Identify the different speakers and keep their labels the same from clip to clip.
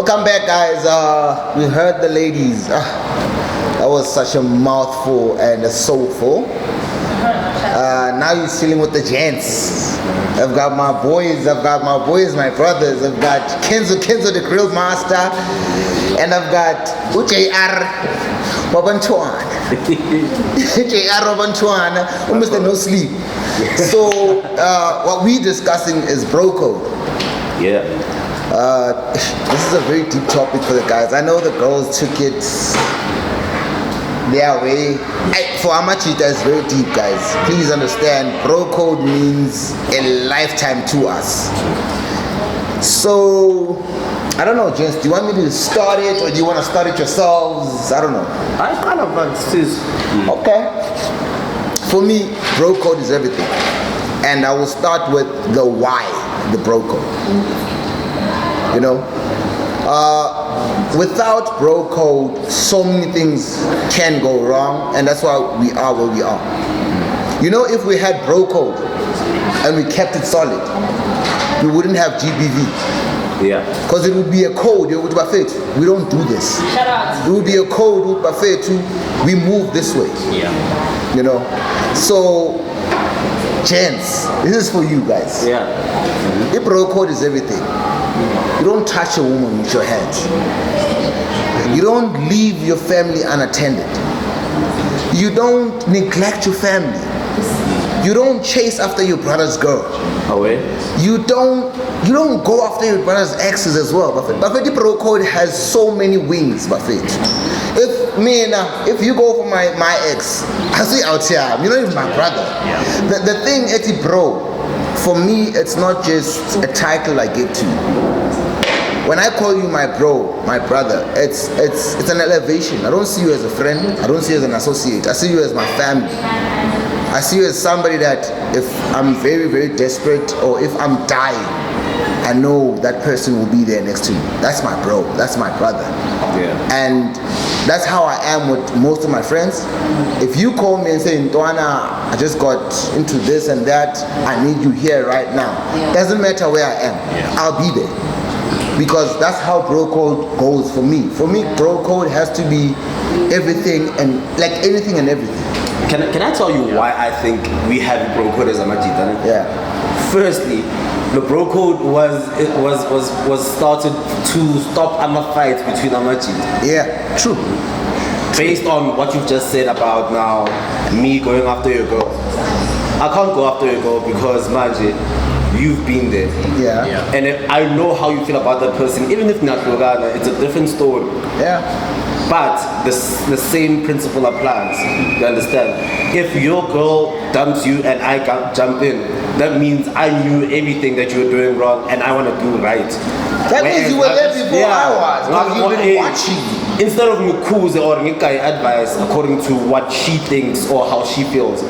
Speaker 1: Welcome back, guys. We heard the ladies. That was such a mouthful and a soulful. Now you're chilling with the gents. I've got my boys, my brothers. I've got Kenzo the grill master, and I've got JR Wabantuan. JR Wabantuan, Mr. No Sleep. So what we're discussing is bro code.
Speaker 2: Yeah.
Speaker 1: This is a very deep topic for the guys. I know the girls took it their way. For Amachita, it's very deep, guys. Please understand, bro code means a lifetime to us. So, I don't know, gents, do you want me to start it or do you want to start it yourselves? I don't know.
Speaker 2: I kind of insist.
Speaker 1: Okay. For me, bro code is everything. And I will start with the why, the bro code. You know, without bro code, so many things can go wrong, and that's why we are where we are. You know, if we had bro code and we kept it solid, we wouldn't have GBV.
Speaker 2: Yeah.
Speaker 1: Because it would be a code. It would be buffet. We don't do this.
Speaker 3: Shout out.
Speaker 1: It would be a code with buffet to we move this way.
Speaker 2: Yeah.
Speaker 1: You know, so gents, this is for you guys.
Speaker 2: Yeah.
Speaker 1: If bro code is everything. You don't touch a woman with your hands. You don't leave your family unattended. You don't neglect your family. You don't chase after your brother's girl.
Speaker 2: Away.
Speaker 1: You don't go after your brother's exes as well. Buffet bro code has so many wings, Buffet. If you go for my ex, I say out here, you know, he's my brother.
Speaker 2: Yeah.
Speaker 1: The thing, Eti bro, for me, it's not just a title I give to you. When I call you my bro, my brother, it's an elevation. I don't see you as a friend. I don't see you as an associate. I see you as my family. I see you as somebody that if I'm very, very desperate or if I'm dying, I know that person will be there next to me. That's my bro. That's my brother.
Speaker 2: Yeah.
Speaker 1: And that's how I am with most of my friends. If you call me and say, Ntuana, I just got into this and that, I need you here right now. Doesn't matter where I am. I'll be there. Because that's how bro code goes for me. For me, bro code has to be everything and like anything and everything.
Speaker 2: Can I tell you why I think we have bro code as a Majid?
Speaker 1: Yeah.
Speaker 2: Firstly, the bro code was started to stop fights between Amajid.
Speaker 1: Yeah, true.
Speaker 2: Based on what you've just said about now me going after your girl. I can't go after your girl because Majid, you've been there.
Speaker 1: Yeah.
Speaker 2: And I know how you feel about that person. Even if not Logana, it's a different story.
Speaker 1: Yeah.
Speaker 2: But the same principle applies. You understand? If your girl dumps you and I jump in, that means I knew everything that you were doing wrong and I want to do right.
Speaker 1: That means you were there before I was. Because you've been watching.
Speaker 2: Instead of Mikuze or Nikai advice according to what she thinks or how she feels,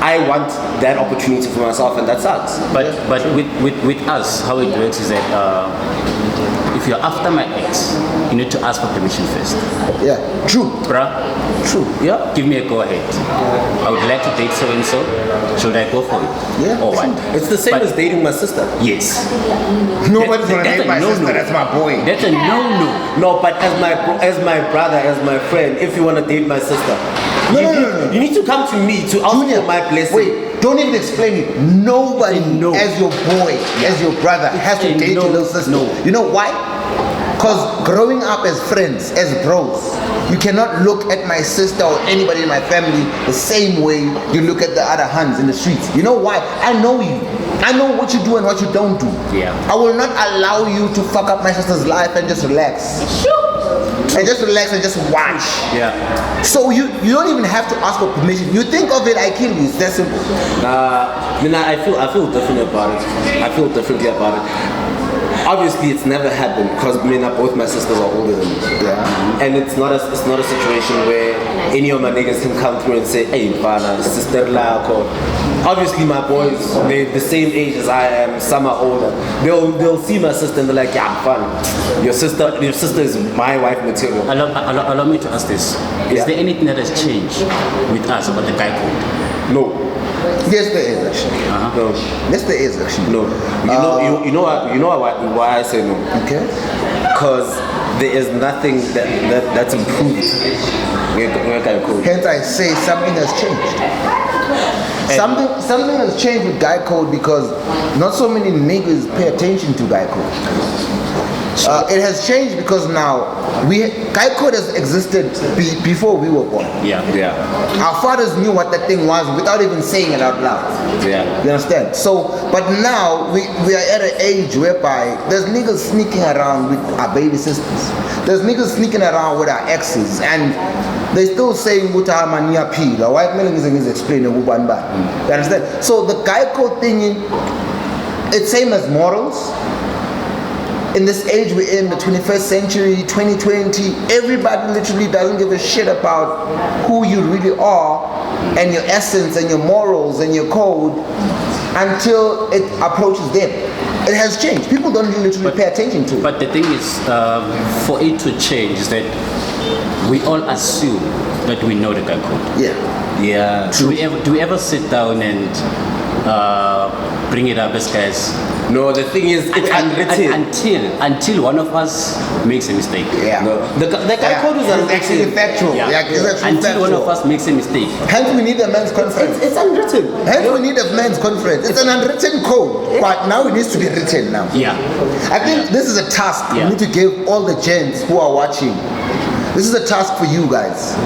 Speaker 2: I want that opportunity for myself, and that sucks.
Speaker 4: But with us, how it works is that if you're after my ex, you need to ask for permission first.
Speaker 1: Yeah, true.
Speaker 4: Bruh,
Speaker 1: True.
Speaker 4: yeah, give me a go ahead. I would like to date so and so. Should I go for it?
Speaker 1: Yeah,
Speaker 4: Or what?
Speaker 2: It's the same
Speaker 4: But-
Speaker 2: as dating my sister.
Speaker 4: Yes.
Speaker 1: Nobody's gonna
Speaker 4: That's
Speaker 1: date
Speaker 4: a
Speaker 1: my sister,
Speaker 4: no-no.
Speaker 1: that's my boy.
Speaker 4: That's a no-no.
Speaker 2: No, but as my brother, as my friend, if you want to date my sister,
Speaker 1: No,
Speaker 2: you,
Speaker 1: no,
Speaker 2: need,
Speaker 1: no, no.
Speaker 2: you need to come to me to ask
Speaker 1: Junior,
Speaker 2: for my blessing.
Speaker 1: wait, don't even explain it. Nobody
Speaker 4: No.
Speaker 1: as your boy, as your brother, has to
Speaker 4: a
Speaker 1: date
Speaker 4: no,
Speaker 1: your little sister.
Speaker 4: no.
Speaker 1: You know why? Because growing up as friends, as bros, you cannot look at my sister or anybody in my family the same way you look at the other Huns in the streets. You know why? I know you. I know what you do and what you don't do.
Speaker 4: Yeah.
Speaker 1: I will not allow you to fuck up my sister's life and just relax. And just relax and just watch.
Speaker 4: Yeah.
Speaker 1: So you don't even have to ask for permission. You think of it, I kill you. It's that simple.
Speaker 2: I feel different about it. I feel differently about it. Obviously, it's never happened because both my sisters are older than me.
Speaker 1: Yeah.
Speaker 2: And it's not a situation where any of my niggas can come through and say, "Hey, Fana, sister Lako." Obviously, my boys, they're the same age as I am. Some are older. They'll see my sister and they're like, "Yeah, fun. Your sister is my wife material."
Speaker 4: Allow me to ask this. Is
Speaker 2: Yeah.
Speaker 4: there anything that has changed with us about the guy code?
Speaker 2: No.
Speaker 1: Yes, there is actually.
Speaker 2: No,
Speaker 1: Yes, there is actually.
Speaker 2: no. You know why I say no?
Speaker 1: Okay.
Speaker 2: Because there is nothing that's improved.
Speaker 1: Hence, I say something has changed. Something has changed with Guy Code because not so many niggas pay attention to Guy Code. It has changed because now Guy Code has existed before we were born.
Speaker 4: Yeah.
Speaker 1: Our fathers knew what that thing was without even saying it out loud.
Speaker 2: Yeah.
Speaker 1: You understand? So, but now we are at an age whereby there's niggas sneaking around with our baby sisters. There's niggas sneaking around with our exes, and they still saying "Muta mania pila." White man is explaining "Who ban ban." You understand? So the Guy Code thing, it's same as morals. In this age we're in, the 21st century, 2020, everybody literally doesn't give a shit about who you really are and your essence and your morals and your code until it approaches them. It has changed. People don't literally pay attention to it.
Speaker 4: But the thing is, for it to change, is that we all assume that we know the Guy Code.
Speaker 2: Yeah.
Speaker 4: Do we ever sit down and bring it up as guys?
Speaker 2: No, the thing is, it's unwritten.
Speaker 4: Until one of us makes a mistake.
Speaker 1: Yeah.
Speaker 2: No, the Guy Code is
Speaker 1: It's actually
Speaker 2: unwritten.
Speaker 1: factual.
Speaker 4: Yeah.
Speaker 1: Yeah, it's actually
Speaker 4: Until one of
Speaker 1: factual.
Speaker 4: us makes a mistake.
Speaker 1: Hence we need a men's conference.
Speaker 2: It's unwritten.
Speaker 1: Hence we need a men's conference. It's an unwritten code, but now it needs to be written now.
Speaker 4: Yeah.
Speaker 1: I think this is a task
Speaker 4: Yeah.
Speaker 1: we need to give all the gents who are watching. This is a task for you guys.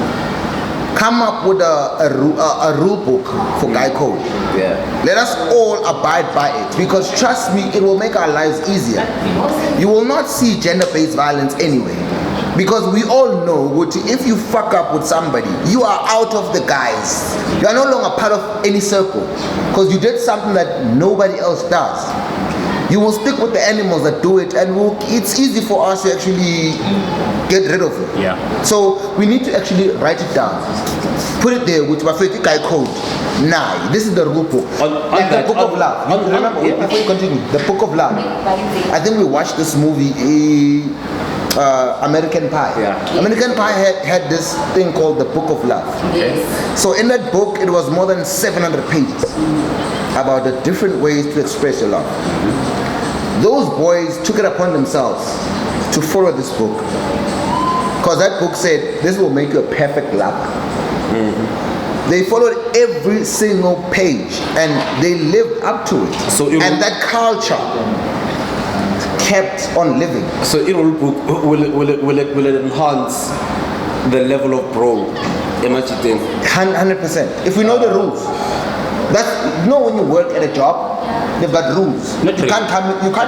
Speaker 1: Come up with a rule book for Guy Code.
Speaker 2: Yeah.
Speaker 1: Let us all abide by it, because trust me, it will make our lives easier. You will not see gender-based violence anyway, because we all know what, if you fuck up with somebody, you are out of the guys. You are no longer part of any circle, because you did something that nobody else does. You will stick with the animals that do it, and it's easy for us to actually get rid of it.
Speaker 4: Yeah.
Speaker 1: So we need to actually write it down. Put it there with Mafeti Guy Code. Nah, this is the rule book. Like the Book of Love. You remember, before you continue, the Book of Love. I think we watched this movie, American Pie.
Speaker 2: Yeah.
Speaker 1: American Pie had this thing called the Book of Love. So in that book, it was more than 700 pages about the different ways to express your love. Those boys took it upon themselves to follow this book, because that book said this will make you a perfect lover. They followed every single page and they lived up to it. And that culture kept on living.
Speaker 2: So in rule book, will it enhance the level of bro? Imagine
Speaker 1: 100%. If we know the rules. That's, you know, when you work at a job, they've got rules.
Speaker 4: Not
Speaker 1: You
Speaker 4: really.
Speaker 1: can't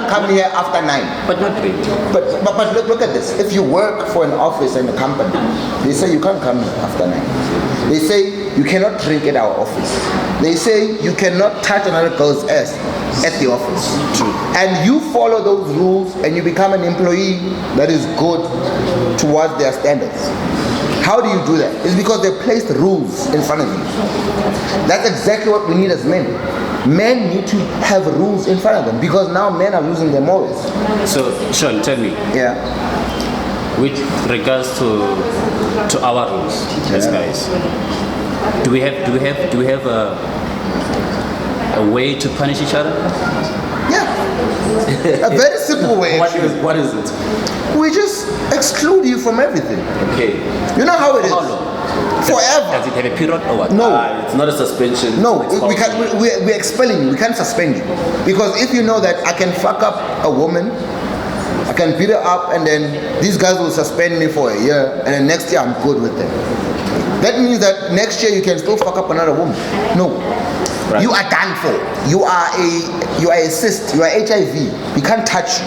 Speaker 1: come here after 9.
Speaker 4: But not really.
Speaker 1: But look at this. If you work for an office and a company, they say you can't come after 9. They say you cannot drink at our office. They say you cannot touch another girl's ass at the office.
Speaker 2: True.
Speaker 1: And you follow those rules and you become an employee that is good towards their standards. How do you do that? It's because they placed rules in front of you. That's exactly what we need as men. Men need to have rules in front of them, because now men are losing their morals.
Speaker 4: So, Sean, tell me,
Speaker 1: Yeah.
Speaker 4: with regards to our rules as guys, do we have a way to punish each other?
Speaker 1: Yeah. A very simple way.
Speaker 2: What is it?
Speaker 1: We just exclude you from everything.
Speaker 2: Okay.
Speaker 1: You know how it is?
Speaker 4: How long?
Speaker 1: Forever.
Speaker 4: Does it have a period or what?
Speaker 1: No.
Speaker 2: It's not a suspension.
Speaker 1: No,
Speaker 2: it's
Speaker 1: we can't. We're expelling you. We can't suspend you, because if you know that I can fuck up a woman, I can beat her up, and then these guys will suspend me for a year, and then next year I'm good with them. That means that next year you can still fuck up another woman. No,
Speaker 2: Right.
Speaker 1: you are done for. You are a cyst. You are HIV. We can't touch you.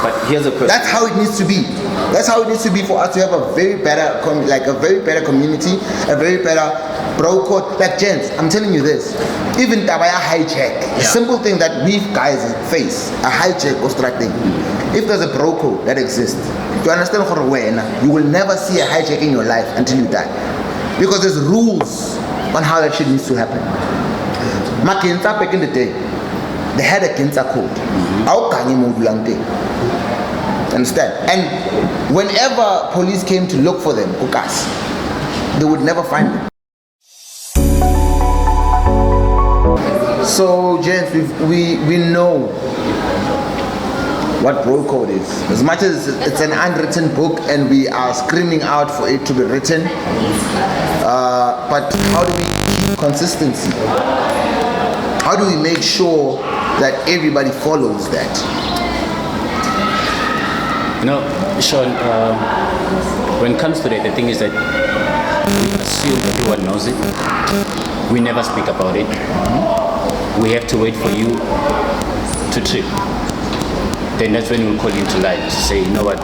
Speaker 2: But here's a question.
Speaker 1: That's how it needs to be. That's how it needs to be for us to have a very better, a very better community, a very better bro code. Like gents, I'm telling you this. Even tabaya hijack, a simple thing that we guys face, a hijack or thing. If there's a bro code that exists, you understand you will never see a hijack in your life until you die, because there's rules on how that shit needs to happen. Makinta back in the day, they had a Ginza code. Understand? And whenever police came to look for them, they would never find them. So, gents, we know what bro code is. As much as it's an unwritten book and we are screaming out for it to be written, but how do we keep consistency? How do we make sure that everybody follows that?
Speaker 4: You know, Sean, when it comes to that, the thing is that we assume everyone knows it. We never speak about it. We have to wait for you to trip. Then that's when we'll call you to light to say, you know what,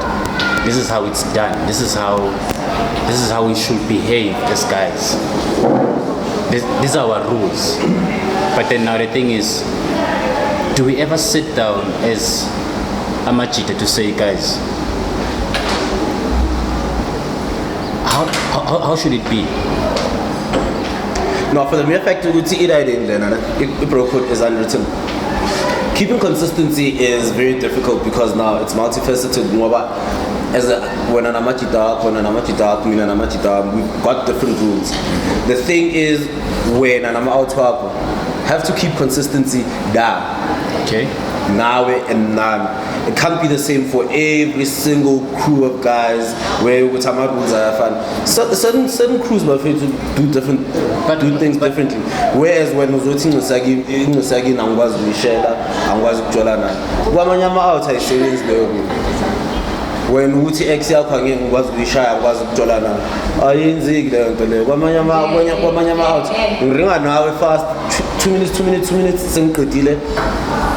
Speaker 4: this is how it's done. This is how we should behave as guys. These are our rules. But then now the thing is, do we ever sit down as Amachita to say, guys, how should it be?
Speaker 2: No, for the mere fact that it bro code is unwritten. Keeping consistency is very difficult because now it's multifaceted. When an amachi dark, we've got different rules. The thing is, when an amachi have to keep consistency down.
Speaker 4: Okay.
Speaker 2: Now and none. It can't be the same for every single crew of guys where with some rules are fun. Certain crews might do things differently. Whereas when uzothi ngosagi nangwazi ukuyishela, angwazi ukujolana. Kwamanyama out ayisebenzi leyo. When uthi ex yakho angeke ngikwazi ukuyishaya, angwazi ukujolana. Ayenzeki leyo nto leyo. Kwamanyama out. Ngiringa nawe fast 2 minutes sengiqedile.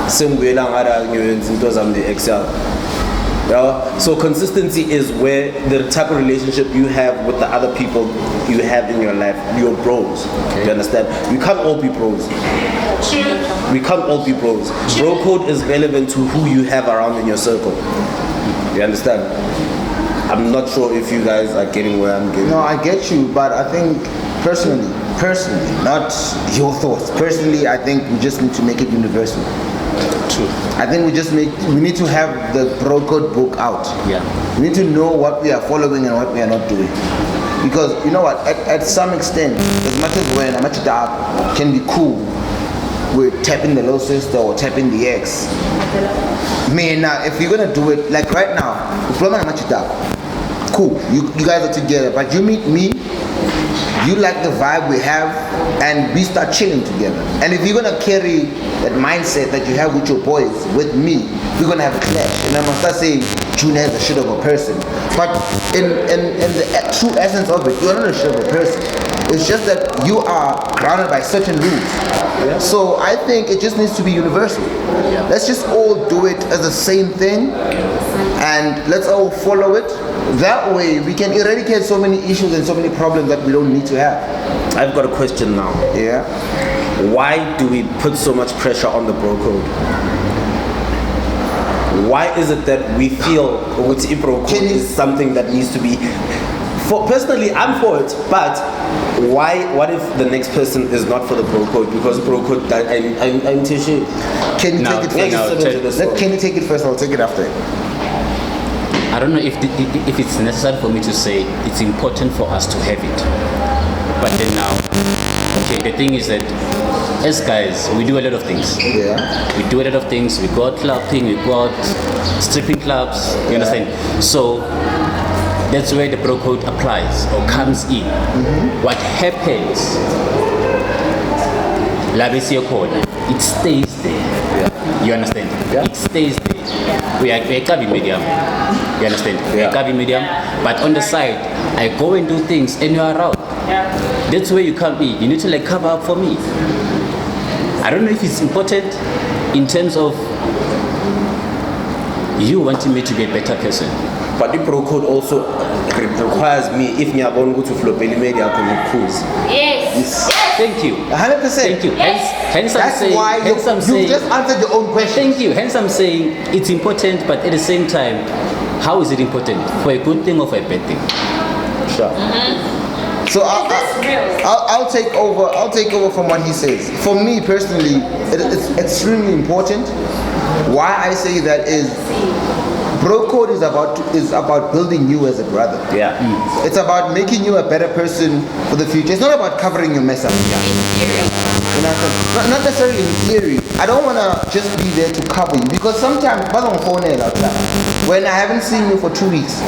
Speaker 2: Sembuyela ngara ngiyenza into zami the XL. Yeah. So consistency is where the type of relationship you have with the other people you have in your life, your bros. Okay. You understand? We can't all be bros. We can't all be bros. Bro code is relevant to who you have around in your circle. You understand? I'm not sure if you guys are getting where I'm getting.
Speaker 1: No, I get you, but I think personally, not your thoughts. Personally, I think we just need to make it universal.
Speaker 4: True.
Speaker 1: I think we need to have the bro code book out.
Speaker 4: Yeah.
Speaker 1: We need to know what we are following and what we are not doing. Because you know what, at some extent, as much as when Amachita can be cool with tapping the little sister or tapping the ex, man, now if you're gonna do it like right now, Amachita, cool, you guys are together, but you meet me, you like the vibe we have, and we start chilling together. And if you're gonna carry that mindset that you have with your boys, with me, we're gonna have a clash. And I'm gonna start saying Junior is a shit of a person. But in the true essence of it, you're not a shit of a person. It's just that you are grounded by certain rules. Yeah. So I think it just needs to be universal. Yeah. Let's just all do it as the same thing, and let's all follow it. That way we can eradicate so many issues and so many problems that we don't need to have.
Speaker 2: I've got a question now.
Speaker 1: Yeah.
Speaker 2: Why do we put so much pressure on the bro code? Why is it that we feel bro code is something that needs to be? Personally, I'm for it, but why? What if the next person is not for the bro code? Because bro code, I'm Tishy.
Speaker 1: Can you take it first? Can you take it first? I'll take it after.
Speaker 4: I don't know if it's necessary for me to say it's important for us to have it. But then now, okay, the thing is that as guys, we do a lot of things.
Speaker 1: Yeah.
Speaker 4: We do a lot of things. We go out clubbing, we go out stripping clubs, you understand? So that's where the bro code applies or comes in. Mm-hmm. What happens, it stays there. Yeah. You understand? Yeah. It stays there. We are cabin medium. You understand? Yeah. We are cabin medium. But on the side, I go and do things and you are around. Yeah. That's where you come in. You need to cover up for me. I don't know if it's important in terms of you wanting me to be a better person.
Speaker 2: But the bro code also requires me, if me are going to go to Flopelli Media, I can cruise.
Speaker 1: Yes.
Speaker 4: Thank you.
Speaker 1: 100%.
Speaker 4: Thank you.
Speaker 1: Yes.
Speaker 4: Hence I'm
Speaker 1: That's
Speaker 4: saying,
Speaker 1: why you just answered your own question.
Speaker 4: Thank you. Hence I'm saying it's important, but at the same time, how is it important? For a good thing or for a bad thing?
Speaker 2: Sure.
Speaker 1: Mm-hmm. So I'll take over. I'll take over from what he says. For me personally, it's extremely important. Why I say that is, bro code is about building you as a brother.
Speaker 2: Yeah.
Speaker 1: It's about making you a better person for the future. It's not about covering your mess up.
Speaker 3: Yeah.
Speaker 1: You know what I'm saying? Not necessarily in theory. I don't want to just be there to cover you because sometimes when I haven't seen you for 2 weeks,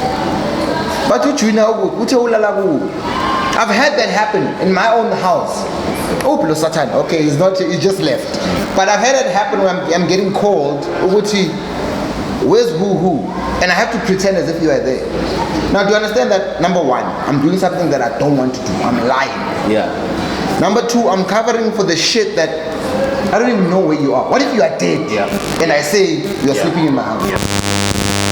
Speaker 1: but I've had that happen in my own house. Oh, plus Satan. Okay, he's just left. But I've had it happen when I'm getting called. Where's who? And I have to pretend as if you are there. Now, do you understand that? Number one, I'm doing something that I don't want to do. I'm lying.
Speaker 2: Yeah.
Speaker 1: Number two, I'm covering for the shit that I don't even know where you are. What if you are dead?
Speaker 2: Yeah.
Speaker 1: And I say you're sleeping in my house?
Speaker 2: Yeah.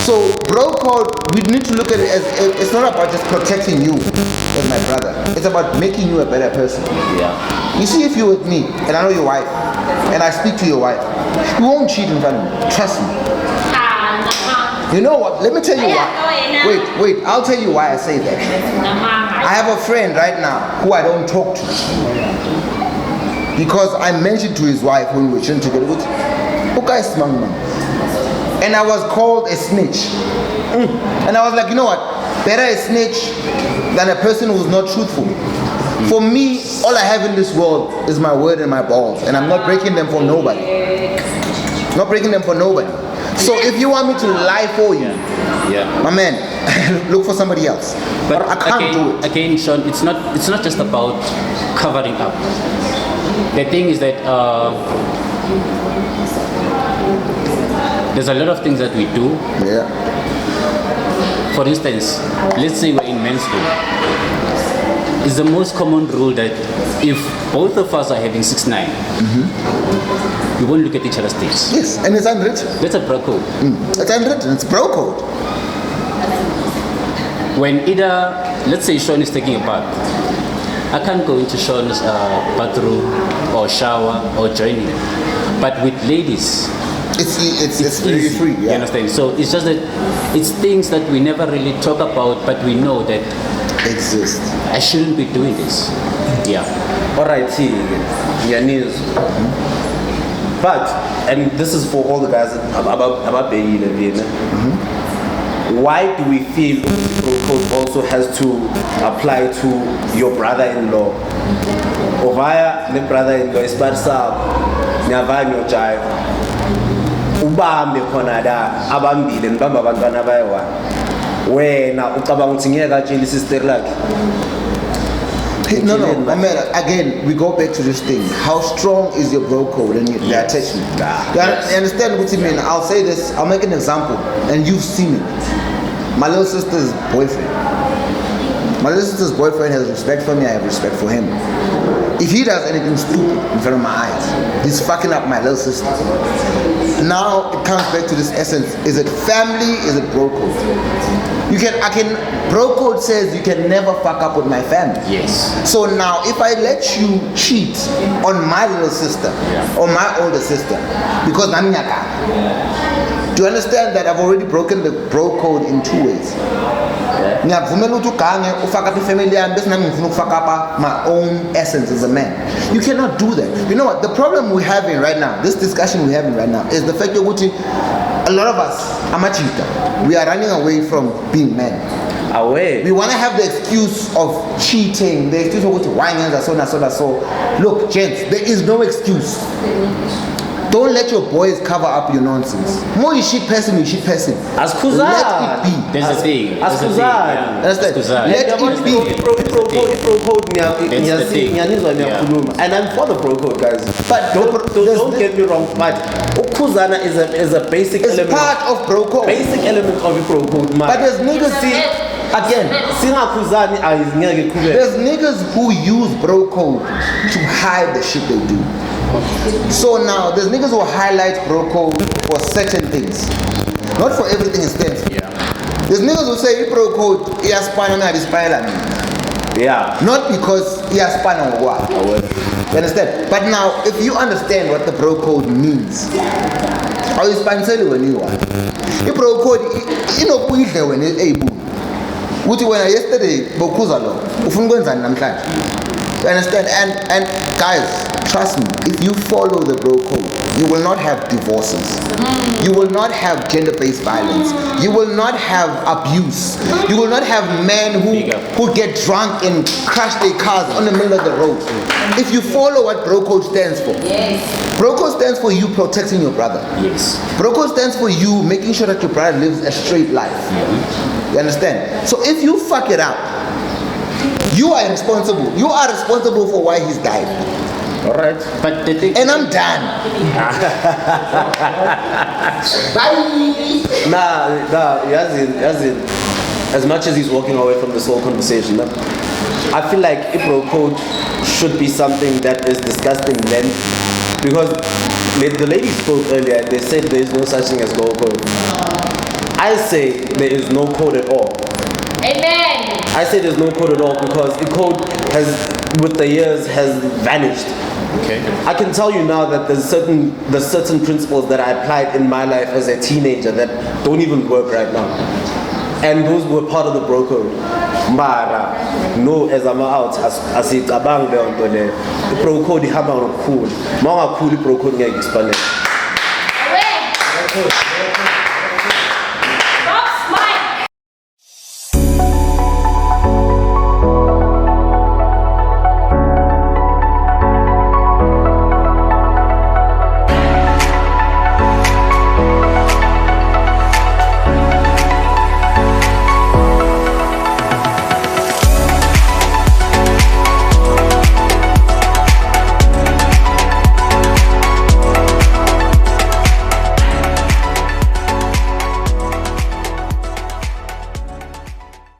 Speaker 1: So, bro code, we need to look at it as it's not about just protecting you as my brother. It's about making you a better person.
Speaker 2: Yeah.
Speaker 1: You see, if you're with me and I know your wife and I speak to your wife, you won't cheat in front of me. Trust me. You know what? Let me tell you why. Wait. I'll tell you why I say that. I have a friend right now who I don't talk to because I mentioned to his wife when we were chilling together. And I was called a snitch. And I was like, you know what? Better a snitch than a person who's not truthful. For me, all I have in this world is my word and my balls. And I'm not breaking them for nobody. Not breaking them for nobody. So if you want me to lie for you, my man, look for somebody else. But I can't do it.
Speaker 4: Again, Sean, it's not just about covering up. The thing is that there's a lot of things that we do.
Speaker 1: Yeah.
Speaker 4: For instance, let's say we're in men's school. It's the most common rule that if both of us are having 6'9", we won't look at each other's face.
Speaker 1: Yes, and it's unwritten.
Speaker 4: That's a bro code.
Speaker 1: It's unwritten. It's bro code.
Speaker 4: When either, let's say Sean is taking a bath, I can't go into Sean's bathroom or shower or join him. But with ladies,
Speaker 1: it's very
Speaker 4: easy.
Speaker 1: free.
Speaker 4: You
Speaker 1: Yeah.
Speaker 4: understand? So it's just that it's things that we never really talk about, but we know that
Speaker 1: Exist.
Speaker 4: I shouldn't be doing this. Yeah.
Speaker 2: Alright, but, and this is for all the guys about Bayi Levine. Why do we feel the bro code also has to apply to your brother-in-law? Ovaya ne brother-in-law isparsa nyavanya ojayo. Ubambe khona la abambile nibamba abantwana bayiwa. Wena ucabanga ukuthi ngeke atshele sister lakhe.
Speaker 1: No, I mean, again, we go back to this thing. How strong is your bro code and the attachment? You understand what I mean? I'll say this, I'll make an example, and you've seen it. My little sister's boyfriend. My little sister's boyfriend has respect for me, I have respect for him. If he does anything stupid in front of my eyes, he's fucking up my little sister. Now it comes back to this essence. Is it family? Is it bro code? Bro code says you can never fuck up with my family.
Speaker 4: Yes.
Speaker 1: So now if I let you cheat on my little sister or my older sister, because I'm nyaka, do you understand that I've already broken the bro code in 2 ways? Ngiyavumela ukuthi ugange ufaka up ifamily yami bese nami ngifuna ukufaka up my own essence as a man. You cannot do that. You know what? The problem we're having right now, this discussion we're having right now, is the fact that a lot of us, amachita, we are running away from being men.
Speaker 2: Away.
Speaker 1: We want to have the excuse of cheating, the excuse of why so. Look, gents, there is no excuse. Don't let your boys cover up your nonsense. More you shit person, you shit person.
Speaker 2: As Kuzan.
Speaker 1: Let it be.
Speaker 4: There's a thing.
Speaker 2: As Kuzan.
Speaker 1: Understand? Let it be.
Speaker 2: And I'm for the bro code, guys.
Speaker 1: But
Speaker 2: don't get me wrong, but Kuzana is a basic
Speaker 1: it's
Speaker 2: element.
Speaker 1: part of bro code.
Speaker 2: Basic element of the bro code, man.
Speaker 1: But there's niggas again. There's niggas who use bro code to hide the shit they do. So now there's niggas who highlight bro code for certain things, not for everything it stands for. There's niggas who say bro code not because or what. You understand? But now if you understand what the bro code means, how is panseli when you are bro code when able. Uthi wena yesterday bokhuza lo ufuna ukwenzani namhlanje You understand? And guys, trust me, if you follow the bro code, you will not have divorces. You will not have gender-based violence. You will not have abuse. You will not have men who get drunk and crash their cars on the middle of the road. If you follow what bro code stands for.
Speaker 3: Yes.
Speaker 1: Bro code stands for you protecting your brother.
Speaker 4: Yes.
Speaker 1: Bro code stands for you making sure that your brother lives a straight life. You understand? So if you fuck it up, you are responsible. You are responsible for why he's died.
Speaker 2: All right.
Speaker 4: But the thing,
Speaker 1: And I'm done. Bye.
Speaker 2: Nah, as much as he's walking away from this whole conversation, nah, I feel like Ibro code should be something that is discussed in length, because the lady spoke earlier and they said there is no such thing as bro code. I say there is no code at all.
Speaker 3: Amen.
Speaker 2: I say there's no code at all because the code has, with the years, has vanished.
Speaker 4: okay.
Speaker 2: I can tell you now that there's certain principles that I applied in my life as a teenager that don't even work right now. And those were part of the bro code. Mara, no, as I'm out, as it abang leon to the bro code, ihamba ngokukhulu. Mawungakhulu bro code ngeke expand.